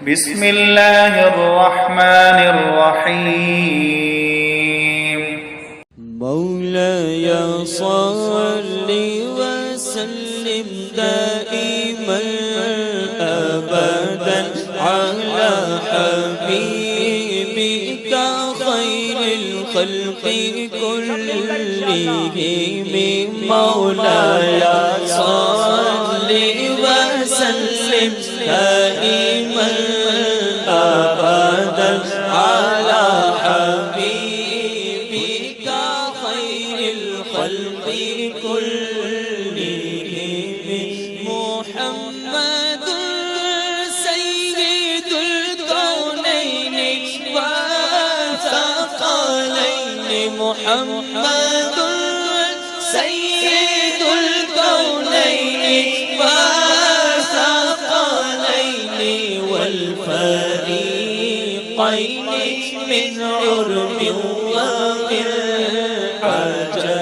بسم الله الرحمن الرحيم مولاي صل وسلم دائما أبدا على حبيبك خير الخلق كلهم مولاي صل وسلم دائما أبدا على حبيبك خير الخلق كلهم محمد سيد الكونين والثقلين محمد سيد الكونين والثقلين والفريقين من عرب ومن عجم